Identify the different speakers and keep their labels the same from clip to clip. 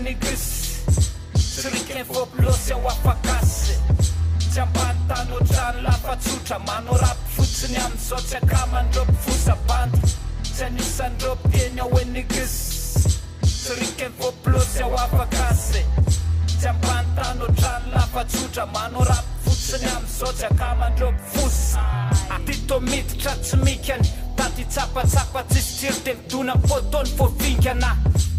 Speaker 1: enigris Siriken fopilosy ao afakasy Tsy ambany tany ohatrany lafatsotra Manao rap fotsiny amin'izao tsy akamandreo mpifosabandy Tsy anisandreo mpiteny ao enigris Siriken fopilosy ao afakasy Tsy ambany tany ohatrany lafatsotra Manao rap fotsiny amin'izao tsy akamandreo mpifosa Tito miditra tsy mikany Tady tsapatsapa tsisy tsiry de midona potony fo vinkana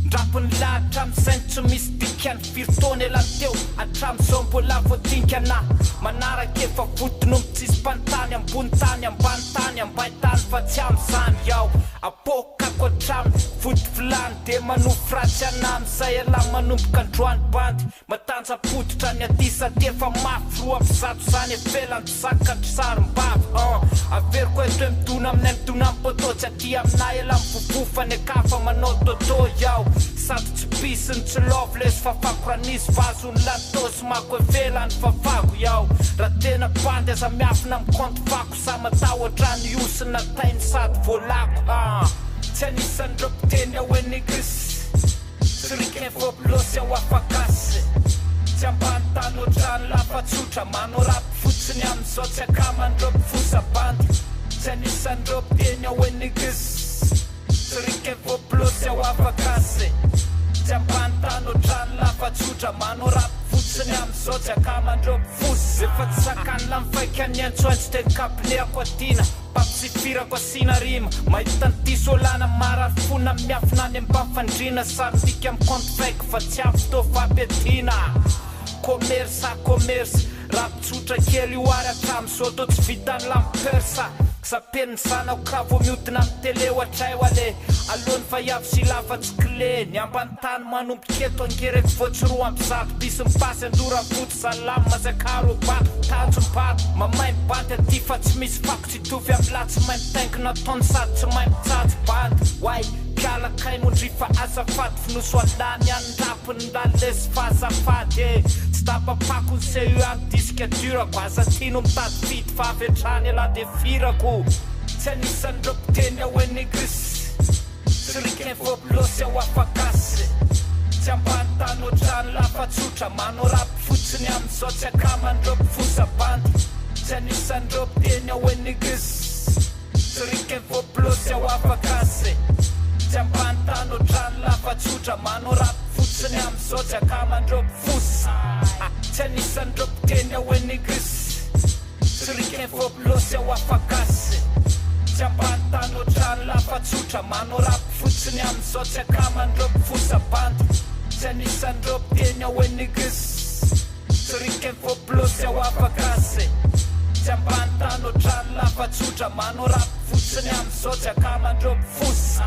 Speaker 1: Ndrapiny lahatra amin'izay tsy misy dikany Firy taona elany teo hatramin'izao mbola voadinkana Manaraka efa vodiny tsisy mpantany ambony tany ambany tany ambay tany fa tsy amin'izany iaho Apokako hatraminy vody vilany de manofy ratsy anamy Zay ala manomboka androany bandy Matanja poditra ny adisa defa mafy roa ampizato zany evelany zakatry sarim-bavy Averiko eto hoe midona aminay midona ampoto Tsy aty aminay ela mivovofa ny akafa manao toto iaho Sady tsy pisiny tsy lovy lesy fafako ranisy vazony latosy mako evelany fafako iaho Raha tena bandy aza miafina mikonto fako Sa matao ohatrany iosina tainy sady volako Tsy anisandreo mpiteny ao enigris Siriken fopilosy ao afakasy Tsy ambany tany ohatrany lafatsotra Manao rap fotsiny amin'izao tsy akamandreo mpifosabandy Tsy anisandreo mpiteny ao enigris Siriken fopilosy ao afakasy Tsy ambany tany ohatrany lafatsotra Manao rap fotsiny amin'izao tsy akamandreo mpifosa Efa tsy sakany lamfaika ny antsoantsy teny kapileako atina Papsifirako asina rima Mahita ny diso olana marary fona miafina any ambafandrina Sary ndika mikonto faiko fa tsy afo tô fampiatina Commerce commerce Rap tsotra kely oary hatramin'izao tô tsy vitany lampersa Sapeny zanao kravo miodina amin'ny tele ohatray ho ale Alony fa iavy sy lafatsy clé Ny ambany tany manomboka eto angereko voatsy roa ampizato Bisy mipasy andora voto salamy mazakaro bato Tanjo mibato mamay mibandy aty fa tsy misy fako Tsy tovy amin'ny latsy mahay mitaingina taony sady tsy mahay mitsady bandy Wai Pialakay mondrifa azafady Finoso alany andrapiny lalesy fazafady Tsy tapapako ny CU amin'ny disque durako Aza tino mitady fity fa avetrany ala de firako Tsy anisandreo mpiteny ao enigris Siriken fopilosy ao afakasy Tsy ambany tany ohatrany lafatsotra Manao rap fotsiny amin'izao tsy akamandreo mpifosabandy Tsy anisandreo mpiteny ao enigris Siriken fopilosy ao afakasy Tsy ambany tany ohatrany lafatsotra Manao rap fotsiny amin'izao tsy akamandreo mpifosa Tsy anisandreo mpiteny ao enigris Siriken fopilosy ao afakasy Tsy ambany tany ohatrany lafatsotra Manao rap fotsiny amin'izao tsy akamandreo mpifosabandy Tsy anisandreo mpiteny ao enigris Siriken fopilosy ao afakasy Tsy ambany tany ohatrany lafatsotra Manao rap fotsiny amin'izao tsy akamandreo mpifosa